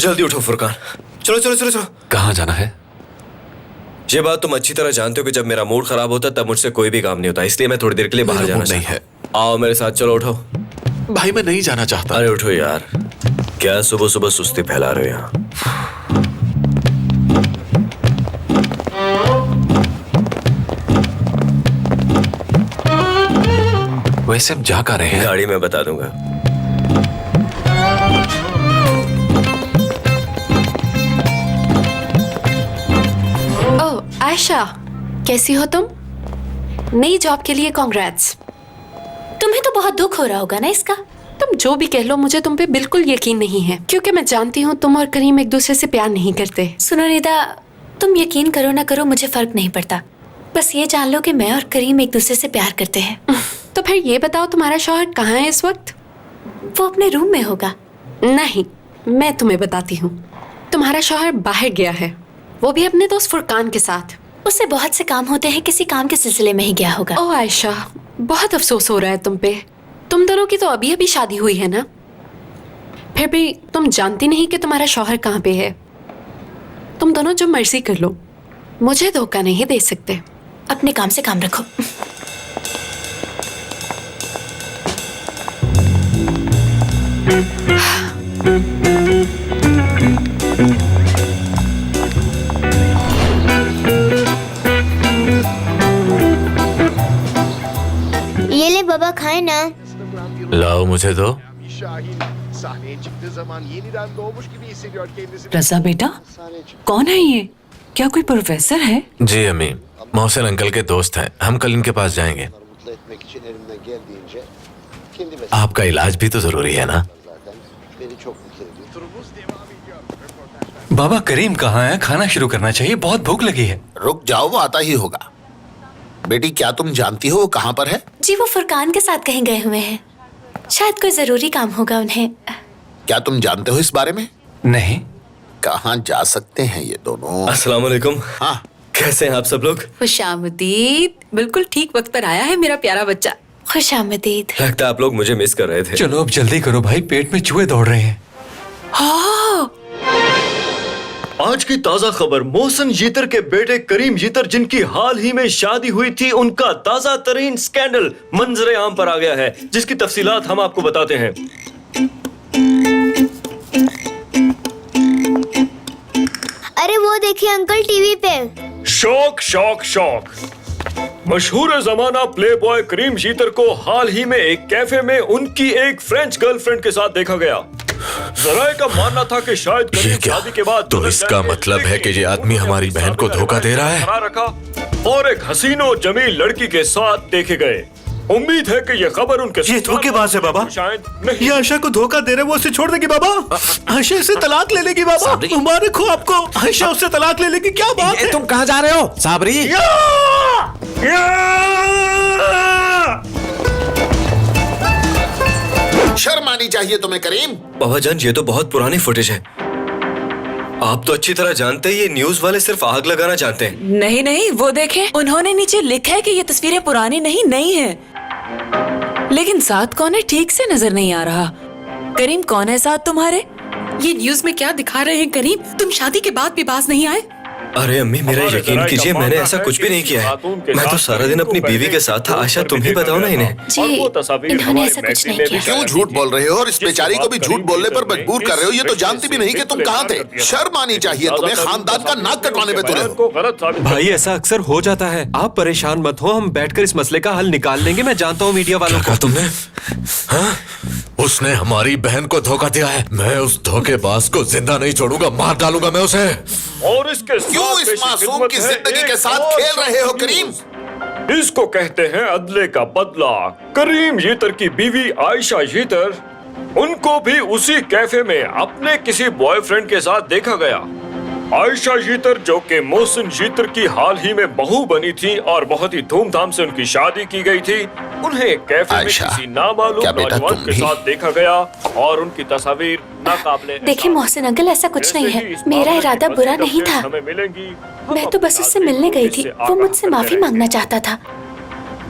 जल्दी उठो फुरकान, चलो चलो चलो चलो। कहाँ जाना है? ये बात तुम अच्छी तरह जानते हो कि जब मेरा मूड खराब होता तब मुझसे कोई भी काम नहीं होता, इसलिए मैं थोड़ी देर के लिए बाहर जाना नहीं है। आओ मेरे साथ, चलो उठो। भाई मैं नहीं जाना चाहता। अरे उठो यार, क्या सुबह सुबह सुस्ती फैला रहे हो यहाँ। वैसे हम जा कर रहे हैं? गाड़ी में बता दूंगा। ओह आयशा, कैसी हो तुम? नई जॉब के लिए कांग्रेट्स। तुम्हें तो बहुत दुख हो रहा होगा ना इसका। तुम जो भी कह लो, मुझे तुम पे बिल्कुल यकीन नहीं है, क्योंकि मैं जानती हूँ तुम और करीम एक दूसरे से प्यार नहीं करते। सुनो निदा, तुम यकीन करो ना करो मुझे फर्क नहीं पड़ता, बस ये जान लो कि मैं और करीम एक दूसरे से प्यार करते हैं। तो फिर ये बताओ, तुम्हारा शौहर कहाँ है इस वक्त? वो अपने रूम में होगा। नहीं, मैं तुम्हें बताती हूँ, तुम्हारा शौहर बाहर गया है, वो भी अपने दोस्त फुरकान के साथ। उससे बहुत से काम होते हैं, किसी काम के सिलसिले में ही गया होगा। ओह आयशा, बहुत अफसोस हो रहा है तुम पे। तुम दोनों की तो अभी अभी शादी हुई है ना, फिर भी तुम जानती नहीं कि तुम्हारा शौहर कहाँ पे है। तुम दोनों जो मर्जी कर लो, मुझे धोखा नहीं दे सकते। अपने काम से काम रखो। ये ले बाबा, खाए ना। लाओ मुझे दो। रजा बेटा, कौन है ये? क्या कोई प्रोफेसर है? जी अम्मी, मोहसिन अंकल के दोस्त हैं, हम कल इनके पास जाएंगे। आपका इलाज भी तो जरूरी है ना। बाबा करीम कहाँ है? खाना शुरू करना चाहिए, बहुत भूख लगी है। रुक जाओ, वो आता ही होगा। बेटी क्या तुम जानती हो वो कहाँ पर है? जी वो फुरकान के साथ कहीं गए हुए हैं, शायद कोई जरूरी काम होगा उन्हें। क्या तुम जानते हो इस बारे में? नहीं। कहाँ जा सकते हैं ये दोनों? अस्सलाम वालेकुम। हाँ, कैसे हैं आप सब लोग? खुशामदीद, बिल्कुल ठीक वक्त पर आया है मेरा प्यारा बच्चा। खुशामदीद। लगता है आप लोग मुझे मिस कर रहे थे। चलो अब जल्दी करो भाई, पेट में चूहे दौड़ रहे हैं। हाँ, आज की ताजा खबर, मोहसिन जीतर के बेटे करीम जीतर, जिनकी हाल ही में शादी हुई थी, उनका ताजा तरीन स्कैंडल मंजरे आम पर आ गया है, जिसकी तफसीलात हम आपको बताते हैं। अरे वो देखिए अंकल टीवी पे। शौक शौक शौक, मशहूर जमाना प्लेबॉय करीम जीतर को हाल ही में एक कैफे में उनकी एक फ्रेंच गर्लफ्रेंड के साथ देखा गया। जराए का मानना था कि शायद करीम शादी के बाद तो इसका मतलब है कि ये आदमी हमारी बहन को धोखा दे रहा है। रखा और एक हसीनो जमील लड़की के साथ देखे गए। उम्मीद है कि ये खबर उनके ये धोखेबाज है बाबा। शायद नहीं। ये आयशा को धोखा दे रहे, वो उसे छोड़ देगी बाबा। आयशा से तलाक ले लेगी बाबा। मुबारक हो आपको, आयशा उससे तलाक ले लेगी। क्या बात है? तुम कहाँ जा रहे हो साबरी? शर्म आनी चाहिए तुम्हें करीम। बाबा जान, ये तो बहुत पुरानी फुटेज है। आप तो अच्छी तरह जानते हैं ये न्यूज वाले सिर्फ आग लगाना जानते हैं। नहीं नहीं, वो देखें, उन्होंने नीचे लिखा है कि ये तस्वीरें पुरानी नहीं नई हैं। लेकिन साथ कौन है ठीक से नजर नहीं आ रहा। करीम कौन है साथ तुम्हारे? ये न्यूज में क्या दिखा रहे हैं करीम? तुम शादी के बाद भी पास नहीं आए? अरे अम्मी, मेरा यकीन कीजिए, मैंने ऐसा कुछ भी नहीं किया है। मैं तो सारा दिन अपनी बीवी के साथ था। आयशा, तुम ही बताओ ना इन्हें। जी इन्होंने ऐसा कुछ नहीं किया। क्यों झूठ बोल रहे हो और इस बेचारी को भी झूठ बोलने पर मजबूर कर रहे हो? ये तो जानती भी नहीं कि तुम कहाँ थे। शर्म आनी चाहिए तुम्हें, खानदान का नाक कटवाने में तुले हो। भाई ऐसा अक्सर हो जाता है, आप परेशान मत हो, हम बैठकर इस मसले का हल निकाल लेंगे। मैं जानता हूँ मीडिया वालों को। तुमने हाँ? उसने हमारी बहन को धोखा दिया है। मैं उस धोखेबाज को जिंदा नहीं छोड़ूंगा, मार डालूंगा मैं उसे। और इसके क्यों इस मासूम की जिंदगी के साथ खेल रहे हो करीम? इसको कहते हैं अदले का बदला। करीम जीतर की बीवी आयशा जीतर, उनको भी उसी कैफे में अपने किसी बॉयफ्रेंड के साथ देखा गया। आयशा जीतर, जो कि मोहसिन जीतर की हाल ही में बहू बनी थी और बहुत ही धूमधाम से उनकी शादी की गई थी, उन्हें कैफे में किसी नामालूम नौजवान के साथ देखा गया और उनकी तस्वीर नाकाबिले। देखिए मोहसिन अंकल, ऐसा कुछ नहीं है, मेरा इरादा बुरा नहीं था। मैं तो बस उससे मिलने गई थी, वो मुझसे माफी मांगना चाहता था।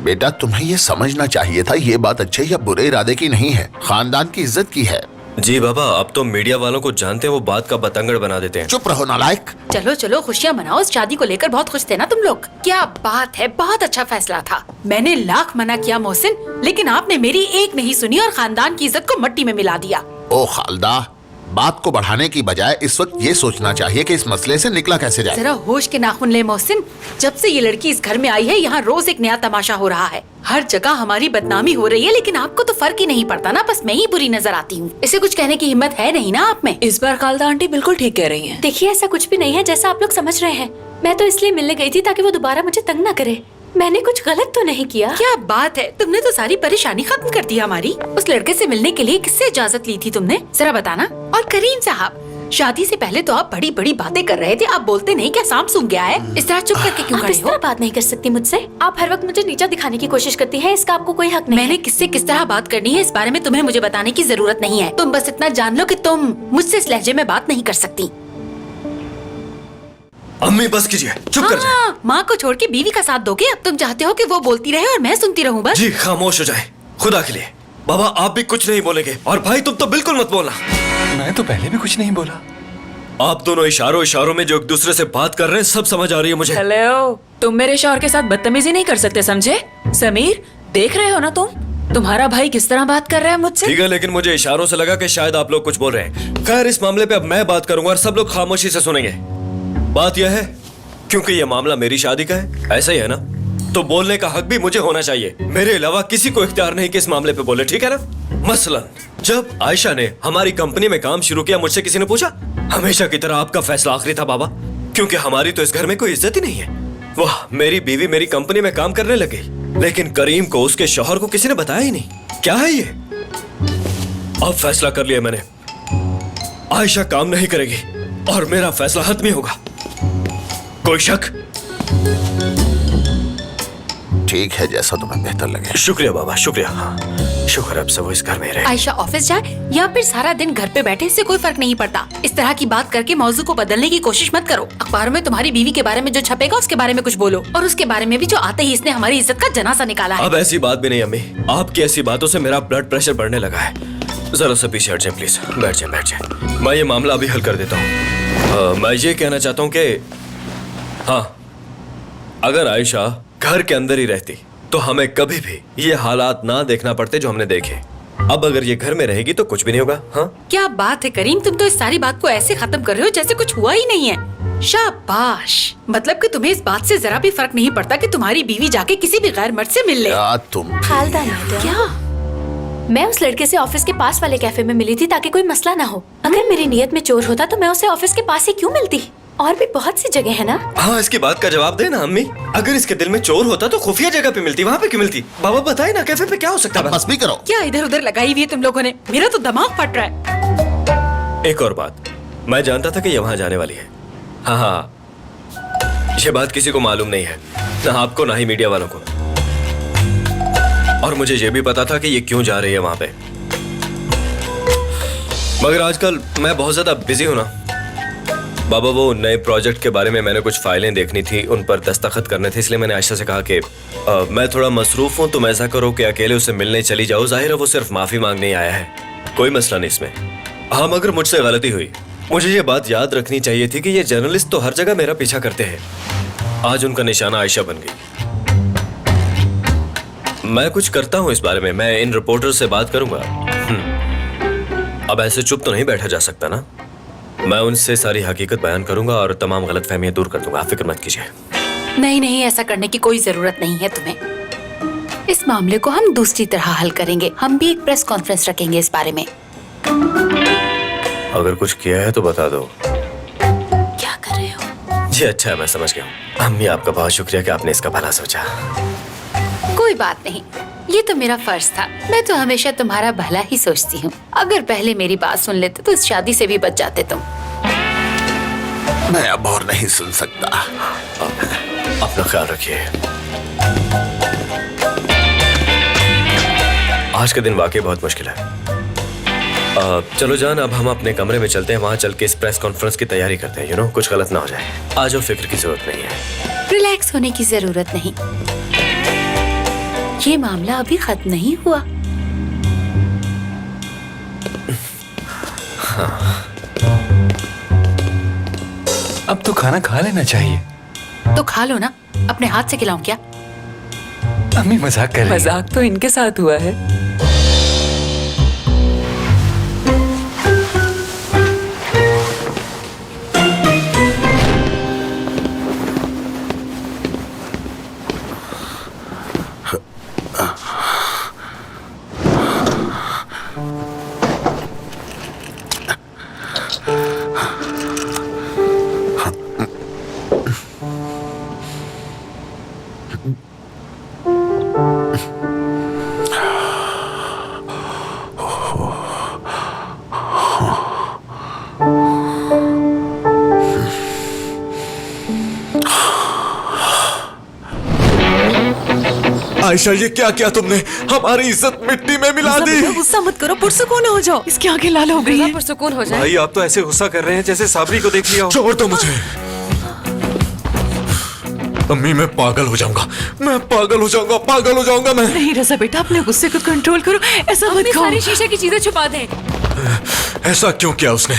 बेटा तुम्हें ये समझना चाहिए था, ये बात अच्छे या बुरे इरादे की नहीं है, खानदान की इज्जत की है। जी बाबा, अब तो मीडिया वालों को जानते हैं, वो बात का बतंगड़ बना देते हैं। चुप रहो नालायक। चलो चलो खुशियाँ मनाओ, इस शादी को लेकर बहुत खुश थे ना तुम लोग। क्या बात है, बहुत अच्छा फैसला था। मैंने लाख मना किया मोहसिन, लेकिन आपने मेरी एक नहीं सुनी और खानदान की इज्जत को मट्टी में मिला दिया। ओ खालदा, बात को बढ़ाने की बजाय इस वक्त ये सोचना चाहिए कि इस मसले से निकला कैसे जाए। जरा होश के नाखून ले मोहसिन, जब से ये लड़की इस घर में आई है यहाँ रोज एक नया तमाशा हो रहा है। हर जगह हमारी बदनामी हो रही है, लेकिन आपको तो फर्क ही नहीं पड़ता ना, बस मैं ही बुरी नजर आती हूँ। इसे कुछ कहने की हिम्मत है नहीं ना आप में। इस बार खालदा आंटी बिल्कुल ठीक कह रही हैं। देखिए ऐसा कुछ भी नहीं है जैसा आप लोग समझ रहे हैं। मैं तो इसलिए मिलने गई थी ताकि वो दोबारा मुझे तंग न करे। मैंने कुछ गलत तो नहीं किया। क्या बात है, तुमने तो सारी परेशानी खत्म कर दी हमारी। उस लड़के से मिलने के लिए किससे इजाजत ली थी तुमने, जरा बताना। और करीम साहब, शादी से पहले तो आप बड़ी बड़ी बातें कर रहे थे, आप बोलते नहीं, क्या सांप सूंघ गया है? इस तरह चुप करके क्यों आप खड़े इस तरह हो? बात नहीं कर सकती मुझसे। आप हर वक्त मुझे नीचा दिखाने की कोशिश करती हैं, इसका आपको कोई हक नहीं मैंने है। किससे किस तरह बात करनी है इस बारे में तुम्हें मुझे बताने की जरूरत नहीं है। तुम बस इतना जान लो कि तुम मुझसे इस लहजे में बात नहीं कर सकती। अम्मी बस कीजिए, चुप कर जाए। हाँ, माँ को छोड़ के बीवी का साथ दोगे? अब तुम चाहते हो कि वो बोलती रहे और मैं सुनती रहूं बस? जी खामोश हो जाए, खुदा के लिए। बाबा आप भी कुछ नहीं बोलेंगे, और भाई तुम तो बिल्कुल मत बोलना। मैं तो पहले भी कुछ नहीं बोला। आप दोनों इशारों इशारों में जो एक दूसरे से बात कर रहे हैं सब समझ आ रही है मुझे। हेलो, तुम मेरे शौहर के साथ बदतमीजी नहीं कर सकते, समझे? समीर, देख रहे हो ना तुम्हारा भाई किस तरह बात कर रहा है मुझसे। ठीक है, लेकिन मुझे इशारों से लगा कि शायद आप लोग कुछ बोल रहे हैं। खैर, इस मामले पे अब मैं बात करूंगा और सब लोग खामोशी से सुनेंगे। बात यह है, क्योंकि ये मामला मेरी शादी का है, ऐसा ही है ना, तो बोलने का हक भी मुझे होना चाहिए। मेरे अलावा किसी को इख्तियार नहीं कि इस मामले पे बोले, ठीक है ना? मसलन जब आयशा ने हमारी कंपनी में काम शुरू किया, मुझसे किसी ने पूछा? हमेशा की तरह आपका फैसला आखिरी था बाबा, क्योंकि हमारी तो इस घर में कोई इज्जत ही नहीं है। वाह, मेरी बीवी मेरी कंपनी में काम करने लग गई, लेकिन करीम को, उसके शौहर को किसी ने बताया ही नहीं। क्या है ये? अब फैसला कर लिया मैंने, आयशा काम नहीं करेगी और मेरा फैसला हतमी होगा। कोई शक? ठीक है, जैसा तुम्हें बेहतर लगे। शुक्रिया बाबा, शुक्रिया। हाँ, शुक्र अब से वो इस घर में रहे। आयशा ऑफिस जाए या फिर सारा दिन घर पे बैठे, इससे कोई फर्क नहीं पड़ता। इस तरह की बात करके मौजू को बदलने की कोशिश मत करो। अखबारों में तुम्हारी बीवी के बारे में जो छपेगा उसके बारे में कुछ बोलो, और उसके बारे में भी जो आते ही इसने हमारी इज्जत का जनासा निकाला है। अब ऐसी बात भी नहीं अम्मी, आपकी ऐसी बातों से मेरा ब्लड प्रेशर बढ़ने लगा है। जरा सा पीछे हट जाए प्लीज, बैठ जाए बैठ जाए। मैं ये मामला अभी हल कर देता हूँ। मैं ये कहना चाहता हूँ कि हाँ, अगर आयशा घर के अंदर ही रहती तो हमें कभी भी ये हालात ना देखना पड़ते जो हमने देखे। अब अगर ये घर में रहेगी तो कुछ भी नहीं होगा। हाँ, क्या बात है करीम, तुम तो इस सारी बात को ऐसे खत्म कर रहे हो जैसे कुछ हुआ ही नहीं है। शाबाश, मतलब कि तुम्हें इस बात से जरा भी फर्क नहीं पड़ता कि तुम्हारी बीवी जाके किसी भी गैर मर्द से मिल ले। तुम खालदा मैडम, क्या मैं उस लड़के से ऑफिस के पास वाले कैफे में मिली थी ताकि कोई मसला ना हो। अगर मेरी नीयत में चोर होता तो मैं उसे ऑफिस के पास ही क्यों मिलती? और भी बहुत सी जगह है ना। हाँ, इसकी बात का जवाब देना अम्मी। अगर इसके दिल में चोर होता तो खुफिया जगह पे मिलती, वहाँ पे क्यों मिलती? बाबा बताए ना, कैफे पे क्या हो सकता है? बस भी करो। क्या इधर उधर लगाई हुई है तुम लोगों ने? मेरा तो दिमाग फट रहा है। एक और बात, मैं जानता था कि ये वहाँ जाने वाली है। हाँ हाँ, ये बात किसी को मालूम नहीं है, ना आपको ना ही मीडिया वालों को। और मुझे ये भी पता था कि ये क्यों जा रही है वहाँ पे। मगर आजकल मैं बहुत ज्यादा बिजी हूँ ना बाबा। वो नए प्रोजेक्ट के बारे में मैंने कुछ फाइलें देखनी थी, उन पर दस्तखत करने थे, इसलिए मैंने आयशा से कहा कि मैं थोड़ा मसरूफ हूँ, तुम ऐसा करो कि अकेले उससे मिलने चली जाओ। जाहिर है वो सिर्फ माफी मांगने आया है, कोई मसला नहीं इसमें। हाँ, मगर मुझसे गलती हुई। मुझे ये बात याद रखनी चाहिए थी कि ये जर्नलिस्ट तो हर जगह मेरा पीछा करते हैं। आज उनका निशाना आयशा बन गई। मैं कुछ करता हूँ इस बारे में, मैं इन रिपोर्टर से बात करूंगा। अब ऐसे चुप तो नहीं बैठा जा सकता ना। मैं उनसे सारी हकीकत बयान करूंगा और तमाम गलतफहमियां दूर कर दूंगा। आप फिक्र मत कीजिए। नहीं नहीं, ऐसा करने की कोई जरूरत नहीं है तुम्हें। इस मामले को हम दूसरी तरह हल करेंगे। हम भी एक प्रेस कॉन्फ्रेंस रखेंगे इस बारे में। अगर कुछ किया है तो बता दो। क्या कर रहे हो? जी अच्छा है, मैं समझ गया हूँ। अम्मी आपका बहुत शुक्रिया कि आपने इसका भला सोचा। कोई बात नहीं, ये तो मेरा फर्ज था। मैं तो हमेशा तुम्हारा भला ही सोचती हूँ। अगर पहले मेरी बात सुन लेते तो इस शादी से भी बच जाते तुम। मैं अब और नहीं सुन सकता। अपना ख्याल रखिए। आज का दिन वाकई बहुत मुश्किल है। चलो जान, अब हम अपने कमरे में चलते हैं। वहाँ चल के इस प्रेस कॉन्फ्रेंस की तैयारी करते हैं। कुछ गलत ना हो जाए। आज फिक्र की जरूरत नहीं है। रिलैक्स होने की जरूरत नहीं, ये मामला अभी खत्म नहीं हुआ। अब तो खाना खा लेना चाहिए। तो खा लो ना, अपने हाथ से खिलाऊं क्या? अम्मी मजाक कर रही हैं। मजाक तो इनके साथ हुआ है। आयशा, ये क्या किया तुमने? हमारी इज्जत मिट्टी में मिला दी। गुस्सा मत करो, पुरसुकून हो जाओ। इसकी आंखें लाल हो गई हैं। पुरसुकून हो जाए। भाई आप तो ऐसे गुस्सा कर रहे हैं जैसे साबरी को देख लिया हो। छोड़ दो मुझे। अम्मी, मैं पागल हो जाऊंगा, मैं पागल हो जाऊंगा, पागल हो जाऊंगा मैं। नहीं रजा बेटा, अपने गुस्से को कंट्रोल करो, ऐसा मत करो। सारी शीशे की चीजें छुपा दें। ऐसा क्यों किया उसने?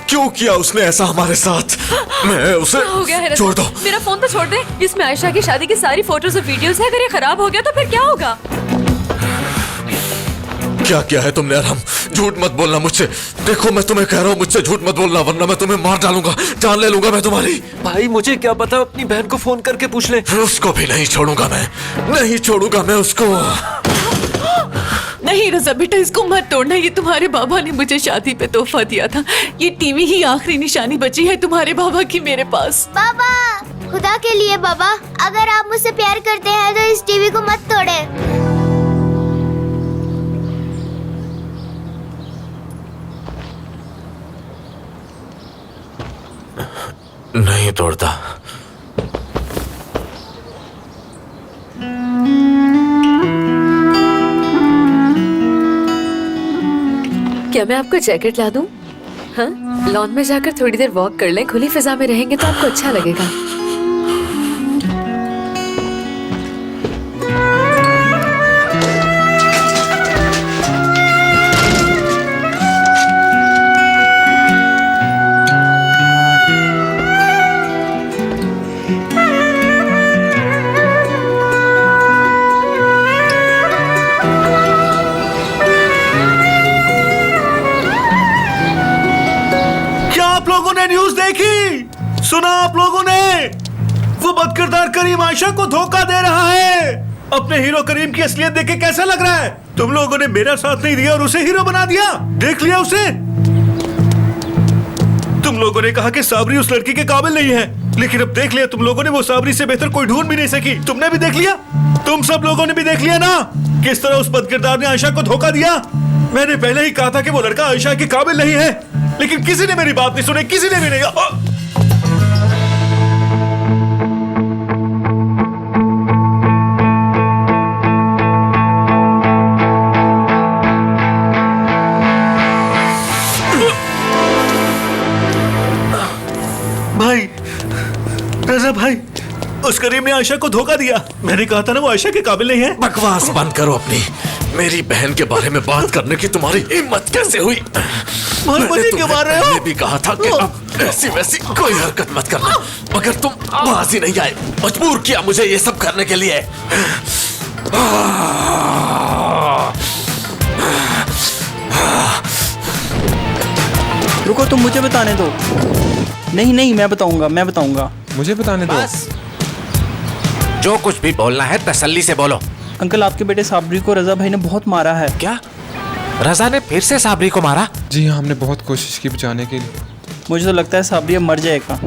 क्यों किया उसने ऐसा हमारे साथ? मैं उसे हो गया है रजा? छोड़ दो। मेरा फोन तो छोड़ दे। इसमें आयशा की शादी की सारी फोटोज और वीडियोस है। अगर ये खराब हो गया तो फिर क्या होगा? क्या किया है तुमने अरहम? झूठ मत बोलना मुझसे। देखो मैं तुम्हें कह रहा हूँ, मुझसे झूठ मत बोलना वरना मैं तुम्हें मार डालूंगा, जान ले लूंगा मैं तुम्हारी। भाई मुझे क्या पता, अपनी बहन को फोन करके पूछ ले। उसको भी नहीं छोड़ूंगा मैं, नहीं छोड़ूंगा मैं उसको। नहीं रजा बेटा, इसको मत तोड़ना। ये तुम्हारे बाबा ने मुझे शादी पे तोहफा दिया था। ये टीवी ही आखिरी निशानी बची है तुम्हारे बाबा की मेरे पास। बाबा, खुदा के लिए बाबा, अगर आप मुझसे प्यार करते हैं तो इस टीवी को मत तोड़े। नहीं तोड़ता। क्या मैं आपको जैकेट ला दूं? हाँ, लॉन में जाकर थोड़ी देर वॉक कर लें। खुली फिजा में रहेंगे तो आपको अच्छा लगेगा। न्यूज़ देखी? सुना आप लोगों ने? वो बदकिरदार करीम आयशा को धोखा दे रहा है। अपने हीरो करीम की असलियत देख के कैसा लग रहा है? तुम लोगों ने मेरा साथ नहीं दिया और उसे हीरो बना दिया। देख लिया उसे? तुम लोगों ने कहा कि साबरी उस लड़की के काबिल नहीं है, लेकिन अब देख लिया तुम लोगों ने, वो साबरी से बेहतर कोई ढूंढ भी नहीं सकी। तुमने भी देख लिया, तुम सब लोगों ने भी देख लिया ना किस तरह उस बदकिरदार ने आयशा को धोखा दिया। मैंने पहले ही कहा था कि वो लड़का आयशा के काबिल नहीं है, लेकिन किसी ने मेरी बात नहीं सुनी, किसी ने भी नहीं। भाई, रजा भाई, उस करीम ने आयशा को धोखा दिया। मैंने कहा था ना वो आयशा के काबिल नहीं है। बकवास बंद करो अपनी। मेरी बहन के बारे में बात करने की तुम्हारी हिम्मत कैसे हुई? मैंने क्यों मार रहे हो? भी कहा था कि अब ऐसी वैसी कोई हरकत मत करना, मगर तुम बाज ही नहीं आए। मजबूर किया मुझे ये सब करने के लिए। रुको, तुम मुझे बताने दो। नहीं नहीं, मैं बताऊंगा। मुझे बताने दो। जो कुछ भी बोलना है तसल्ली से बोलो। अंकल, आपके बेटे साबरी को रजा भाई ने बहुत मारा है। क्या? रजा ने फिर से साबरी को मारा? जी हाँ, हमने बहुत कोशिश की बचाने के लिए। मुझे तो लगता है साबरी अब मर जाएगा।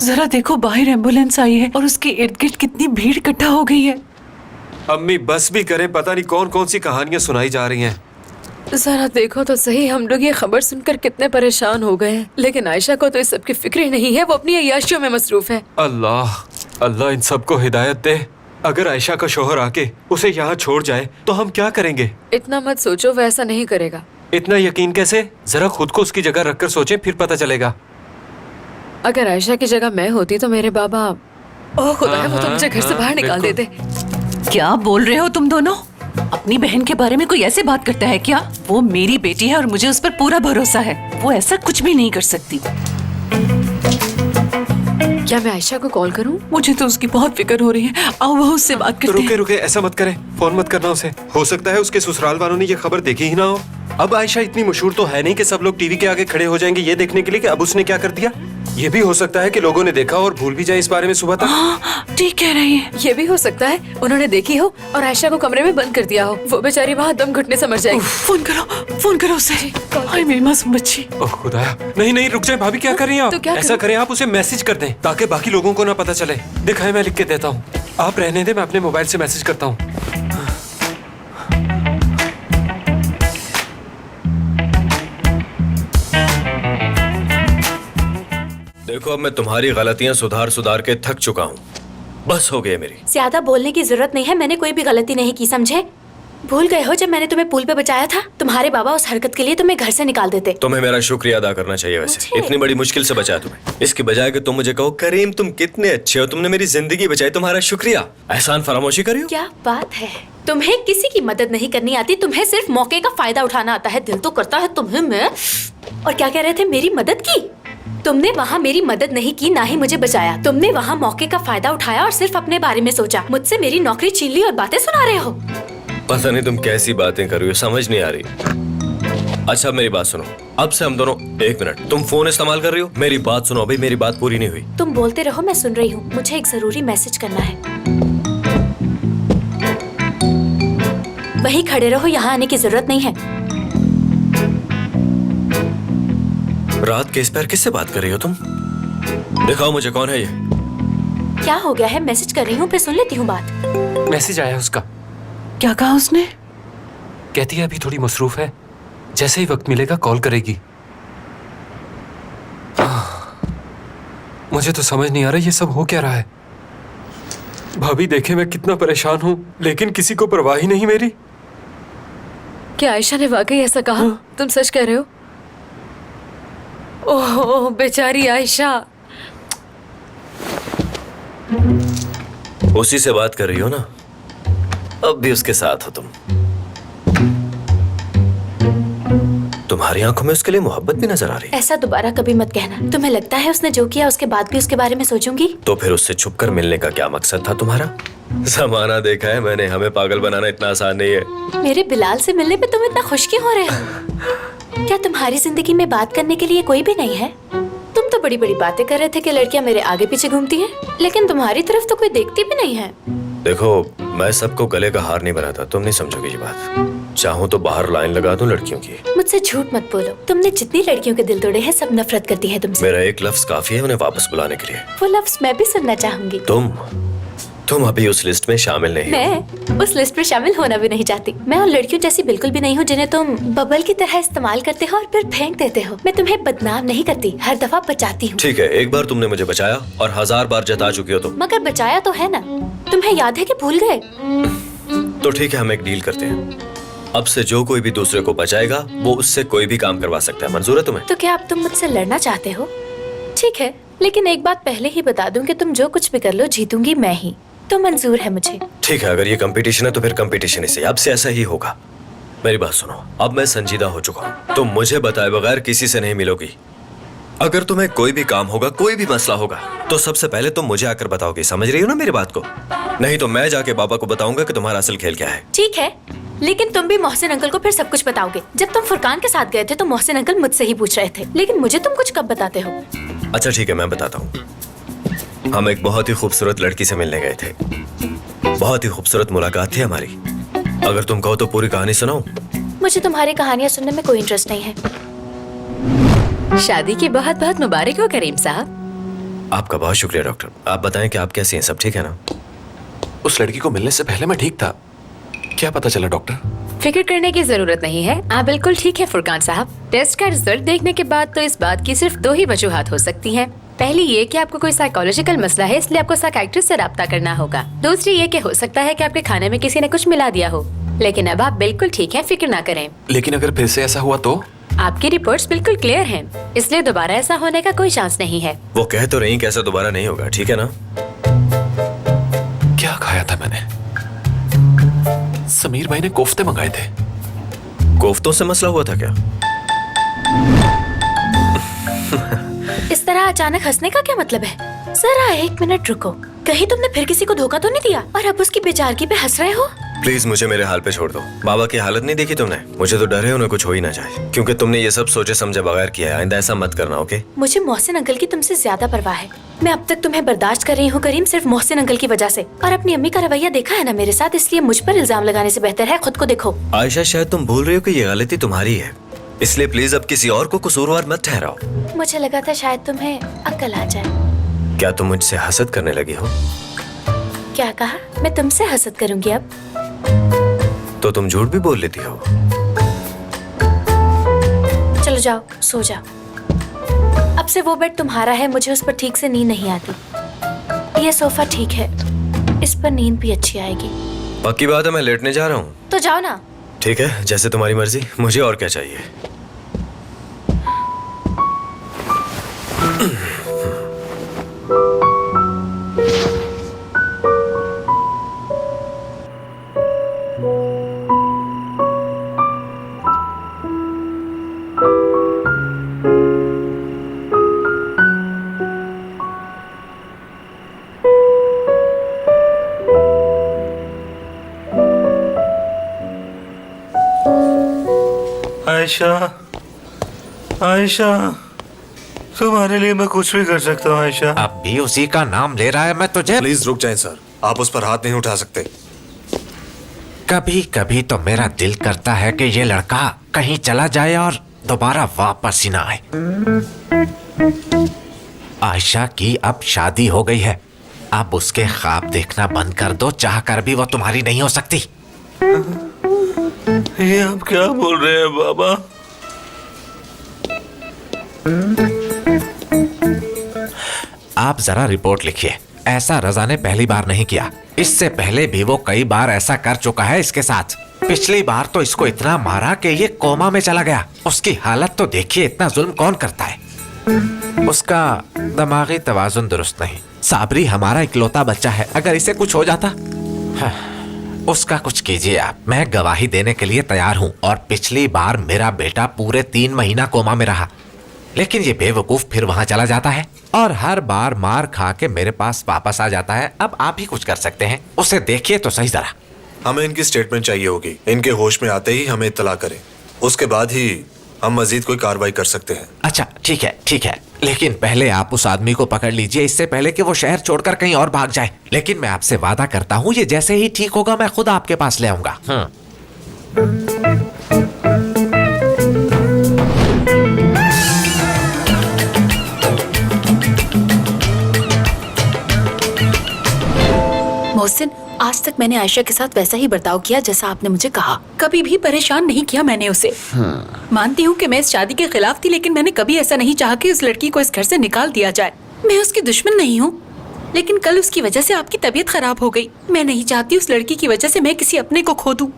जरा देखो, बाहर एम्बुलेंस आई है और उसके इर्द गिर्द कितनी भीड़ इकट्ठा हो गई है। अम्मी बस भी करें, पता नहीं कौन कौन सी कहानियां सुनाई जा रही हैं। जरा देखो तो सही, हम लोग ये खबर सुनकर कितने परेशान हो गए हैं, लेकिन आयशा को तो इस सब की फिक्र नहीं है। वो अपनी अय्याशियों में मसरूफ है। अल्लाह अल्लाह इन सबको हिदायत दे। अगर आयशा का शोहर आके उसे यहाँ छोड़ जाए तो हम क्या करेंगे? इतना मत सोचो, वो ऐसा नहीं करेगा। इतना यकीन कैसे? जरा खुद को उसकी जगह रखकर सोचें, फिर पता चलेगा। अगर आयशा की जगह मैं होती तो मेरे बाबा, ओह खुदा, वो तो मुझे घर से बाहर निकाल देते। क्या बोल रहे हो तुम दोनों? अपनी बहन के बारे में कोई ऐसे बात करता है क्या? वो मेरी बेटी है और मुझे उस पर पूरा भरोसा है। वो ऐसा कुछ भी नहीं कर सकती। क्या मैं आयशा को कॉल करूं? मुझे तो उसकी बहुत फिक्र हो रही है। आओ वो उससे बात करते हैं। रुके रुके, ऐसा मत करें, फोन मत करना उसे। हो सकता है उसके ससुराल वालों ने ये खबर देखी ही ना हो। अब आयशा इतनी मशहूर तो है नहीं कि सब लोग टीवी के आगे खड़े हो जाएंगे ये देखने के लिए कि अब उसने क्या कर दिया। ये भी हो सकता है कि लोगों ने देखा और भूल भी जाए इस बारे में सुबह तक। ठीक कह रही है। ये भी हो सकता है उन्होंने देखी हो और आयशा को कमरे में बंद कर दिया हो। वो बेचारी वहाँ दम घुटने से मर जाएगी। फोन करो उसे। हाय मेरी मासूम बच्ची। ओह खुदाया, नहीं नहीं रुक जाए भाभी, क्या कर रही हैं आप? तो क्या ऐसा करूं? करें आप उसे मैसेज कर दें ताकि बाकी लोगों को ना पता चले। दिखाएं, मैं लिख के देता हूँ। आप रहने दें, मैं अपने मोबाइल से मैसेज करता हूँ। देखो अब मैं तुम्हारी गलतियां सुधार सुधार के थक चुका हूँ। बस हो गई मेरी। ज्यादा बोलने की जरूरत नहीं है, मैंने कोई भी गलती नहीं की, समझे? भूल गए हो जब मैंने तुम्हें पूल पे बचाया था? तुम्हारे बाबा उस हरकत के लिए तुम्हें घर से निकाल देते। तुम्हें मेरा शुक्रिया अदा करना चाहिए वैसे, इतनी बड़ी मुश्किल से बचाया तुम्हें। इसके बजाय कि तुम मुझे कहो करीम तुम कितने अच्छे हो, तुमने मेरी जिंदगी बचाई, तुम्हारा शुक्रिया। एहसान फरामोशी करियो। क्या बात है, तुम्हें किसी की मदद नहीं करनी आती, तुम्हें सिर्फ मौके का फायदा उठाना आता है। दिल तो करता है तुम्हें मैं। और क्या कह रहे थे, मेरी मदद की? तुमने वहाँ मेरी मदद नहीं की, ना ही मुझे बचाया। तुमने वहाँ मौके का फायदा उठाया और सिर्फ अपने बारे में सोचा। मुझसे मेरी नौकरी छीन ली और बातें सुना रहे हो। पता नहीं तुम कैसी बातें कर रही हो, समझ नहीं आ रही। अच्छा मेरी बात सुनो, अब से हम दोनों, एक मिनट, तुम फोन इस्तेमाल कर रही हो? मेरी बात सुनो, अभी मेरी बात पूरी नहीं हुई। तुम बोलते रहो, मैं सुन रही हूँ। मुझे एक जरूरी मैसेज करना है। वहीं खड़े रहो, यहाँ आने की जरूरत नहीं है। रात के इस पैर किससे बात कर रही हो तुम? दिखाओ मुझे कौन है ये। क्या हो गया है? मैसेज कर रही हूँ, फिर सुन लेती हूँ बात। मैसेज आया उसका। क्या कहा उसने? कहती है अभी थोड़ी मसरूफ है, जैसे ही वक्त मिलेगा कॉल करेगी। मुझे तो समझ नहीं आ रहा ये सब हो क्या रहा है। भाभी देखे मैं कितना परेशान हूँ, लेकिन किसी को परवाह ही नहीं मेरी। क्या आयशा ने वाकई ऐसा कहा? तुम सच कह रहे हो? ओह बेचारी आयशा। उसी से बात कर रही हो ना? अब भी उसके साथ हो तुम। तुम्हारी आंखों में उसके लिए मोहब्बत भी नजर आ रही है। ऐसा दोबारा कभी मत कहना। तुम्हें लगता है उसने जो किया उसके बाद भी उसके बारे में सोचूंगी? तो फिर उससे छुपकर मिलने का क्या मकसद था तुम्हारा? जमाना देखा है मैंने, हमें पागल बनाना इतना आसान नहीं है। मेरे बिलाल से मिलने पे तुम इतना खुश क्यों हो रहे हो? क्या तुम्हारी जिंदगी में बात करने के लिए कोई भी नहीं है? तुम तो बड़ी बड़ी बातें कर रहे थे कि लड़कियां मेरे आगे पीछे घूमती हैं, लेकिन तुम्हारी तरफ तो कोई देखती भी नहीं है। देखो मैं सबको गले का हार नहीं बनाता, तुम नहीं समझोगी ये बात। चाहूँ तो बाहर लाइन लगा दूं लड़कियों की। मुझसे झूठ मत बोलो। तुमने जितनी लड़कियों के दिल तोड़े हैं सब नफरत करती है तुमसे। मेरा एक लफ्ज काफी है उन्हें वापस बुलाने के लिए। वो लफ्ज मैं भी सुनना चाहूंगी। तुम अभी उस लिस्ट में शामिल नहीं हो। मैं उस लिस्ट में शामिल होना भी नहीं चाहती। मैं उन लड़कियों जैसी बिल्कुल भी नहीं हूँ जिन्हें तुम बबल की तरह इस्तेमाल करते हो और फिर फेंक देते हो। मैं तुम्हें बदनाम नहीं करती, हर दफा बचाती हूँ। ठीक है, एक बार तुमने मुझे बचाया और 1000 बार जता चुकी हो तुम। मगर बचाया तो है ना? तुम्हें याद है कि भूल गए? तो ठीक है, हम एक डील करते हैं। अब से जो कोई भी दूसरे को बचाएगा वो उससे कोई भी काम करवा सकता है। मंजूर है तुम्हें? तो क्या अब तुम मुझसे लड़ना चाहते हो? ठीक है, लेकिन एक बात पहले ही बता दूं कि तुम जो कुछ भी कर लो जीतूंगी मैं ही। तो मंजूर है मुझे। ठीक है, अगर ये कंपटीशन है तो फिर कंपटीशन ही सही। अब से ऐसा ही होगा। मेरी बात सुनो, अब मैं संजीदा हो चुका हूँ। तुम मुझे बताए बगैर किसी से नहीं मिलोगी। अगर तुम्हें कोई भी काम होगा, कोई भी मसला होगा, तो सबसे पहले तुम मुझे आकर बताओगी। समझ रही हो ना मेरी बात को? नहीं तो मैं जाके बाबा को बताऊंगा कि तुम्हारा असल खेल क्या है। ठीक है, लेकिन तुम भी मोहसिन अंकल को फिर सब कुछ बताओगे। जब तुम फुरकान के साथ गए थे तो मोहसिन अंकल मुझसे ही पूछ रहे थे, लेकिन मुझे तुम कुछ कब बताते हो? अच्छा ठीक है, मैं बताता हूँ। हम एक बहुत ही खूबसूरत लड़की से मिलने गए थे। बहुत ही खूबसूरत मुलाकात थी हमारी। अगर तुम कहो तो पूरी कहानी सुनाऊं? मुझे तुम्हारी कहानियां सुनने में कोई इंटरेस्ट नहीं है। शादी की बहुत बहुत मुबारक हो करीम साहब। आपका बहुत शुक्रिया डॉक्टर। आप बताएं कि आप कैसी हैं, सब ठीक है ना? उस लड़की को मिलने से पहले मैं ठीक था, क्या पता चला डॉक्टर? फिक्र करने की जरूरत नहीं है, आप बिल्कुल ठीक है फुरकान साहब। टेस्ट का रिजल्ट देखने के बाद तो इस बात की सिर्फ 2 ही वजूहात हो सकती हैं। पहली ये कि आपको कोई साइकोलॉजिकल मसला है, इसलिए आपको साइकियाट्रिस्ट से राब्ता करना होगा। दूसरी ये कि हो सकता है कि आपके खाने में किसी ने कुछ मिला दिया हो, लेकिन अब आप बिल्कुल ठीक हैं, फिक्र ना करें। लेकिन अगर फिर से ऐसा हुआ तो? आपकी रिपोर्ट्स बिल्कुल क्लियर हैं, इसलिए दोबारा ऐसा होने का कोई चांस नहीं है। वो कह तो रही कैसे दोबारा नहीं होगा, ठीक है ना? क्या खाया था मैंने? समीर भाई ने कोफ्ते मंगाए थे। कोफ्तों से मसला हुआ था क्या? इस तरह अचानक हंसने का क्या मतलब है? जरा 1 मिनट रुको, कहीं तुमने फिर किसी को धोखा तो नहीं दिया और अब उसकी बेचारगी पे हंस रहे हो? प्लीज मुझे मेरे हाल पे छोड़ दो। बाबा की हालत नहीं देखी तुमने? मुझे तो डर है उन्हें कुछ हो ही ना जाए, क्योंकि तुमने ये सब सोचे समझे बगैर किया है। आइंदा ऐसा मत करना, ओके? मुझे मोहसिन अंकल की तुमसे ज्यादा परवाह है। मैं अब तक तुम्हें बर्दाश्त कर रही हूँ करीम, सिर्फ मोहसिन अंकल की वजह से। और अपनी अम्मी का रवैया देखा है ना मेरे साथ, इसलिए मुझ पर इल्जाम लगाने से बेहतर है खुद को देखो। आयशा, शायद तुम भूल रही हो कि ये गलती तुम्हारी है, इसलिए प्लीज अब किसी और को कसूरवार मत ठहराओ। मुझे लगा था शायद तुम्हें अक्ल आ जाए। क्या तुम मुझसे हसद करने लगी हो? क्या कहा? मैं तुमसे हसद करूंगी अब? तो तुम झूठ भी बोल लेती हो। चलो जाओ, सो जाओ। अब से वो बेड तुम्हारा है, मुझे उस पर ठीक से नींद नहीं आती। ये सोफा ठीक है, इस पर नींद भी अच्छी आएगी। पक्की बात है, मैं लेटने जा रहा हूँ। तो जाओ ना। ठीक है, जैसे तुम्हारी मर्जी। मुझे और क्या चाहिए? आयशा, आयशा, तुम्हारे लिए मैं कुछ भी कर सकता हूँ आयशा। अब भी उसी का नाम ले रहा है। मैं तुझे प्लीज रुक जाएं सर, आप उस पर हाथ नहीं उठा सकते। कभी कभी तो मेरा दिल करता है कि ये लड़का कहीं चला जाए और दोबारा वापस ही ना आए। आयशा की अब शादी हो गई है, अब उसके ख्वाब देखना बंद कर दो। चाह कर भी वो तुम्हारी नहीं हो सकती। ये आप क्या बोल रहे हैं बाबा? आप जरा रिपोर्ट लिखिए। ऐसा रजा ने पहली बार नहीं किया, इससे पहले भी वो कई बार ऐसा कर चुका है इसके साथ। पिछली बार तो इसको इतना मारा कि ये कोमा में चला गया। उसकी हालत तो देखिए, इतना जुल्म कौन करता है? उसका दिमागी तवाजुन दुरुस्त नहीं। साबरी हमारा इकलौता बच्चा है, अगर इसे कुछ हो जाता। उसका कुछ कीजिए आप, मैं गवाही देने के लिए तैयार हूँ। और पिछली बार मेरा बेटा पूरे 3 महीना कोमा में रहा, लेकिन ये बेवकूफ फिर वहां चला जाता है और हर बार मार खा के मेरे पास वापस आ जाता है। अब आप ही कुछ कर सकते हैं, उसे देखिए तो सही जरा। हमें इनकी स्टेटमेंट चाहिए होगी। इनके होश में आते ही हमें इत्तला करें, उसके बाद ही हम मजीद कोई कार्रवाई कर सकते हैं। अच्छा ठीक है, ठीक है, लेकिन पहले आप उस आदमी को पकड़ लीजिए, इससे पहले कि वो शहर छोड़कर कहीं और भाग जाए। लेकिन मैं आपसे वादा करता हूँ, ये जैसे ही ठीक होगा मैं खुद आपके पास ले आऊंगा। मोहसिन, आज तक मैंने आयशा के साथ वैसा ही बर्ताव किया जैसा आपने मुझे कहा। कभी भी परेशान नहीं किया मैंने उसे। मानती हूँ कि मैं इस शादी के खिलाफ थी, लेकिन मैंने कभी ऐसा नहीं चाहा कि उस लड़की को इस घर से निकाल दिया जाए। मैं उसकी दुश्मन नहीं हूँ, लेकिन कल उसकी वजह से आपकी तबीयत खराब हो गई। मैं नहीं चाहती उस लड़की की वजह से मैं किसी अपने को खो दूं।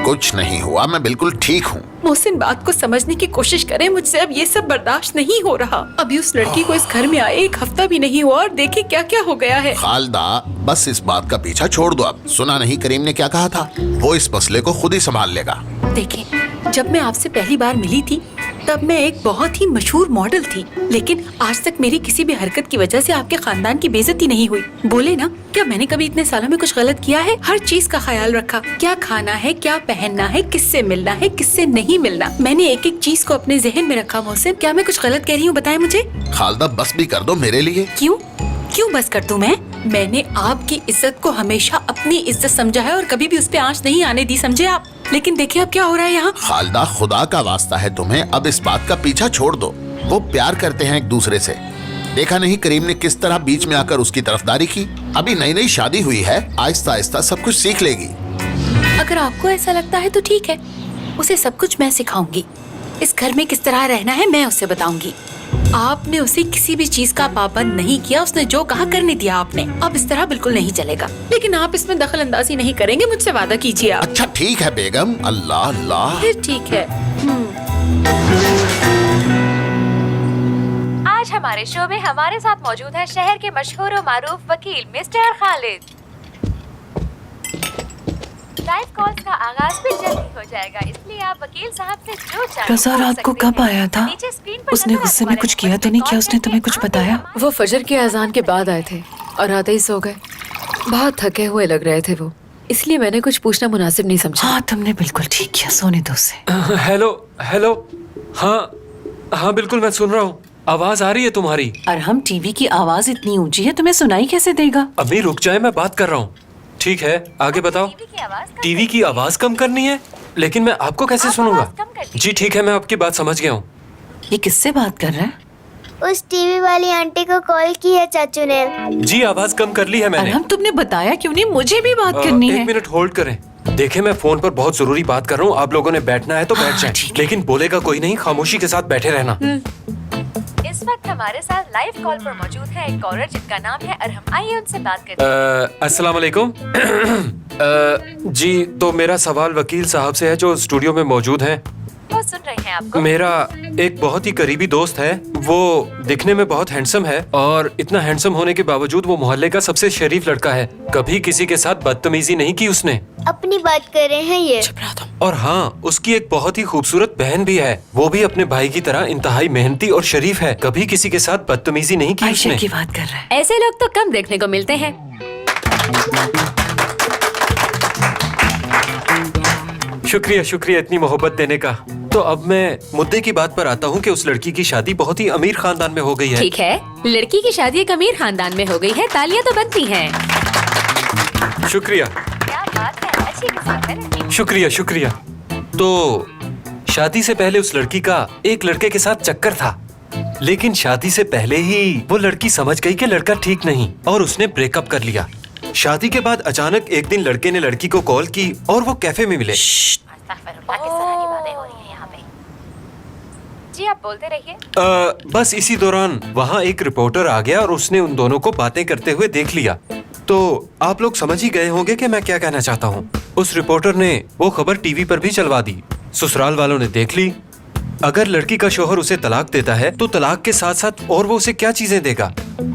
कुछ नहीं हुआ, मैं बिल्कुल ठीक हूँ। मोहसिन, बात को समझने की कोशिश करें, मुझसे अब ये सब बर्दाश्त नहीं हो रहा। अभी उस लड़की को इस घर में आए 1 हफ्ता भी नहीं हुआ और देखिए क्या क्या हो गया है। खालदा, बस इस बात का पीछा छोड़ दो अब। सुना नहीं करीम ने क्या कहा था? वो इस मसले को खुद ही संभाल लेगा। देखिए, जब मैं आपसे पहली बार मिली थी तब मैं एक बहुत ही मशहूर मॉडल थी, लेकिन आज तक मेरी किसी भी हरकत की वजह से आपके खानदान की बेइज्जती नहीं हुई। बोले ना, क्या मैंने कभी इतने सालों में कुछ गलत किया है? हर चीज का ख्याल रखा, क्या खाना है, क्या पहनना है, किससे मिलना है, किससे नहीं मिलना। मैंने एक एक चीज को अपने जहन में रखा। मोहसिन, क्या मैं कुछ गलत कह रही हूँ? बताएं मुझे। खालदा, बस भी कर दो मेरे लिए। क्यों क्यों बस कर दूं मैं? मैंने आपकी इज्जत को हमेशा अपनी इज्जत समझा है और कभी भी उस पे आंच नहीं आने दी, समझे आप? लेकिन देखिए अब क्या हो रहा है यहाँ। खालदा, खुदा का वास्ता है तुम्हें, अब इस बात का पीछा छोड़ दो। वो प्यार करते हैं एक दूसरे से। देखा नहीं करीम ने किस तरह बीच में आकर उसकी तरफदारी की? अभी नई नई शादी हुई है, आहिस्ता आहिस्ता सब कुछ सीख लेगी। अगर आपको ऐसा लगता है तो ठीक है, उसे सब कुछ मैं सिखाऊंगी। इस घर में किस तरह रहना है मैं उसे बताऊंगी। आपने उसे किसी भी चीज का पाबंद नहीं किया, उसने जो कहा करने दिया आपने। अब इस तरह बिल्कुल नहीं चलेगा, लेकिन आप इसमें दखल अंदाजी नहीं करेंगे, मुझसे वादा कीजिए आप। अच्छा ठीक है बेगम, अल्लाह अल्लाह। फिर ठीक है। आज हमारे शो में हमारे साथ मौजूद है शहर के मशहूर और मारूफ वकील मिस्टर खालिद। लाइव कॉल्स का आगाज भी जल्दी हो जाएगा, इसलिए आप वकील साहब से जो चाहें रज़ा रात को कब आया था? नीचे स्क्रीन पर उसने गुस्से में कुछ किया तो नहीं? क्या उसने तुम्हें कुछ बताया? वो फजर की अजान के बाद आए थे और आते ही सो गए। बहुत थके हुए लग रहे थे वो, इसलिए मैंने कुछ पूछना मुनासिब नहीं समझा। हाँ तुमने बिल्कुल ठीक किया, सोने दो उसे। Hello hello. हाँ हाँ बिल्कुल मैं सुन रहा हूँ, आवाज आ रही है तुम्हारी। अरहम, टीवी की आवाज इतनी ऊंची है, तुम्हें सुनाई कैसे देगा? अभी रुक जाए, मैं बात कर रहा हूँ। ठीक है आगे बताओ। टीवी की आवाज कम करनी है, लेकिन मैं आपको कैसे सुनूंगा? जी ठीक है, मैं आपकी बात समझ गया हूँ। ये किससे बात कर रहा है? उस टीवी वाली आंटी को कॉल की है चाचू ने। जी आवाज कम कर ली है मैंने। अरहम तुमने बताया क्यों नहीं? मुझे भी बात करनी है। एक मिनट होल्ड करें। देखे मैं फोन पर बहुत जरूरी बात कर रहा हूँ, आप लोगों ने बैठना है तो बैठ जाएं, लेकिन बोलेगा कोई नहीं, खामोशी के साथ बैठे रहना। इस वक्त हमारे साथ लाइव कॉल पर मौजूद है एक कॉलर जिनका नाम है अरहम। आइए उनसे बात करते हैं। अस्सलाम वालेकुम। जी तो मेरा सवाल वकील साहब से है जो स्टूडियो में मौजूद हैं। वो सुन रहे हैं आपको। मेरा एक बहुत ही करीबी दोस्त है, वो दिखने में बहुत हैंडसम है और इतना हैंडसम होने के बावजूद वो मोहल्ले का सबसे शरीफ लड़का है। कभी किसी के साथ बदतमीजी नहीं की उसने। अपनी बात कर रहे हैं ये। और हाँ, उसकी एक बहुत ही खूबसूरत बहन भी है, वो भी अपने भाई की तरह इंतहाई मेहनती और शरीफ है। कभी किसी के साथ बदतमीजी नहीं की उसने। की बात कर रहा है। ऐसे लोग तो कम देखने को मिलते हैं। शुक्रिया शुक्रिया इतनी मोहब्बत देने का। तो अब मैं मुद्दे की बात पर आता हूँ कि उस लड़की की शादी बहुत ही अमीर खानदान में हो गई है। ठीक है, लड़की की शादी एक अमीर खानदान में हो गई है, तालियां तो बनती हैं। शुक्रिया क्या बात है, अच्छी किस्मत है लड़की। शुक्रिया शुक्रिया। तो शादी से पहले उस लड़की का एक लड़के के साथ चक्कर था, लेकिन शादी से पहले ही वो लड़की समझ गई कि लड़का ठीक नहीं और उसने ब्रेकअप कर लिया। शादी के बाद अचानक एक दिन लड़के ने लड़की को कॉल की और वो कैफे में मिले। अस्तगफिरुल्लाह, किस तरह की बातें हो रही हैं यहाँ पे। जी आप बोलते रहिए। बस इसी दौरान वहाँ एक रिपोर्टर आ गया और उसने उन दोनों को बातें करते हुए देख लिया। तो आप लोग समझ ही गए होंगे कि मैं क्या कहना चाहता हूँ। उस रिपोर्टर ने वो खबर टीवी पर भी चलवा दी। ससुराल वालों ने देख ली। अगर लड़की का शौहर उसे तलाक देता है तो तलाक के साथ साथ और वो उसे क्या चीजें देगा,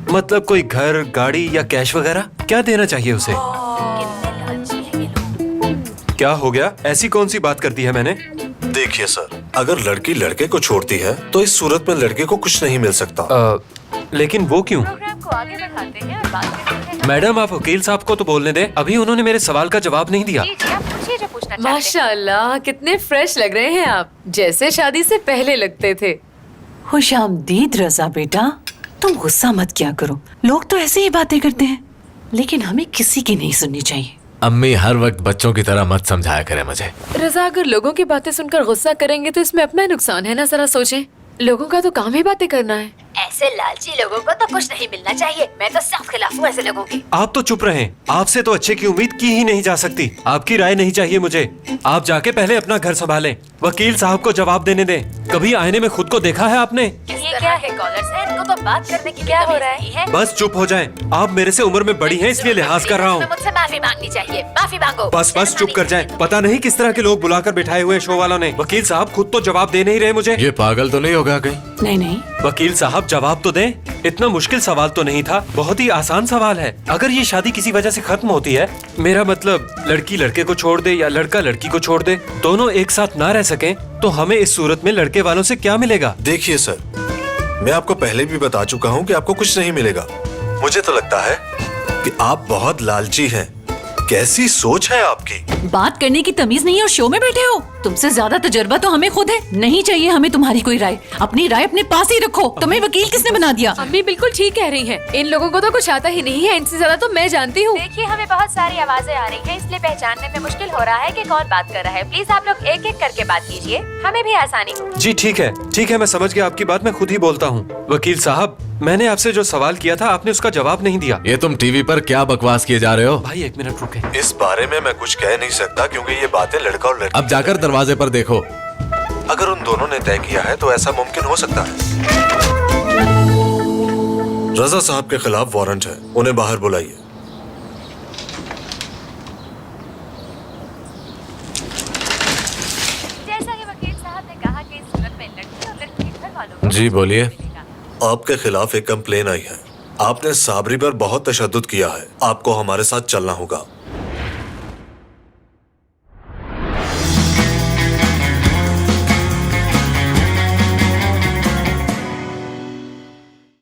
मतलब कोई घर, गाड़ी या कैश वगैरह, क्या देना चाहिए उसे? क्या हो गया, ऐसी कौन सी बात कर दी है मैंने? देखिए सर, अगर लड़की लड़के को छोड़ती है तो इस सूरत में लड़के को कुछ नहीं मिल सकता। लेकिन वो क्यों? प्रोग्राम को आगे बढ़ाते हैं और बात करते हैं। मैडम आप वकील साहब को तो बोलने दें, अभी उन्होंने मेरे सवाल का जवाब नहीं दिया। जी जी आप पूछिए जो पूछना चाहते हैं। माशाल्लाह, कितने फ्रेश लग रहे हैं आप, जैसे शादी से पहले लगते थे। खुशामदीद रज़ा बेटा, तुम गुस्सा मत किया करो, लोग तो ऐसे ही बातें करते हैं, लेकिन हमें किसी की नहीं सुननी चाहिए। अम्मी हर वक्त बच्चों की तरह मत समझाया करें मुझे। रजा, अगर लोगों की बातें सुनकर गुस्सा करेंगे तो इसमें अपना नुकसान है ना। जरा सोचें, लोगों का तो काम ही बातें करना है। ऐसे लालची लोगों को तो कुछ नहीं मिलना चाहिए। मैं तो सख्त खिलाफ हूँ ऐसे लोगों की। आप तो चुप रहें, आपसे तो अच्छे की उम्मीद की ही नहीं जा सकती। आपकी राय नहीं चाहिए मुझे, आप जाके पहले अपना घर संभालें। वकील साहब को जवाब देने दें। कभी आईने में खुद को देखा है आपने? ये क्या है कॉलर्स है, इनको तो बात करने की क्या हो रहा है? बस चुप हो जाएं। आप मेरे से उम्र में बड़ी हैं, इसलिए लिहाज कर रहा हूँ। मुझसे माफी मांगनी चाहिए, माफी मांगो। बस चुप कर जाएं। पता नहीं किस तरह के लोग बुलाकर बिठाए हुए शो वालों ने। वकील साहब खुद तो जवाब दे नहीं रहे मुझे। ये पागल तो नहीं होगा कहीं? नहीं नहीं, वकील साहब जवाब तो दें। इतना मुश्किल सवाल तो नहीं था, बहुत ही आसान सवाल है। अगर ये शादी किसी वजह से खत्म होती है, मेरा मतलब लड़की लड़के को छोड़ दे या लड़का लड़की को छोड़ दे, दोनों एक साथ ना रह सकें, तो हमें इस सूरत में लड़के वालों से क्या मिलेगा? देखिए सर, मैं आपको पहले भी बता चुका हूँ कि आपको कुछ नहीं मिलेगा। मुझे तो लगता है कि आप बहुत लालची हैं। कैसी सोच है आपकी? बात करने की तमीज नहीं है और शो में बैठे हो। तुमसे ज्यादा तजुर्बा तो हमें खुद है। नहीं चाहिए हमें तुम्हारी कोई राय, अपनी राय अपने पास ही रखो। तुम्हें वकील किसने बना दिया? अम्मी बिल्कुल ठीक कह रही हैं। इन लोगों को तो कुछ आता ही नहीं है, इनसे ज्यादा तो मैं जानती हूँ। देखिए हमें बहुत सारी आवाजें आ रही हैं, इसलिए पहचानने में मुश्किल हो रहा है कि कौन बात कर रहा है। प्लीज आप लोग एक एक करके बात कीजिए, हमें भी आसानी हो। जी ठीक है, मैं समझ गया आपकी बात, मैं खुद ही बोलता हूँ। वकील साहब, मैंने आपसे जो सवाल किया था आपने उसका जवाब नहीं दिया। ये तुम टीवी पर क्या बकवास किए जा रहे हो? भाई एक मिनट रुके। इस बारे में मैं कुछ कह नहीं सकता क्योंकि ये बातें लड़का और लड़की। अब जाकर दरवाजे पर देखो। अगर उन दोनों ने तय किया है तो ऐसा मुमकिन हो सकता है। रजा साहब के खिलाफ वारंट है, उन्हें बाहर बुलाइए। जैसा कि वकील साहब ने कहा कि इस सूरत में लड़की और लड़की के घर वालों को जी बोलिए। आपके खिलाफ एक कंप्लेन आई है। आपने साबरी पर बहुत तशद्दुद किया है। आपको हमारे साथ चलना होगा।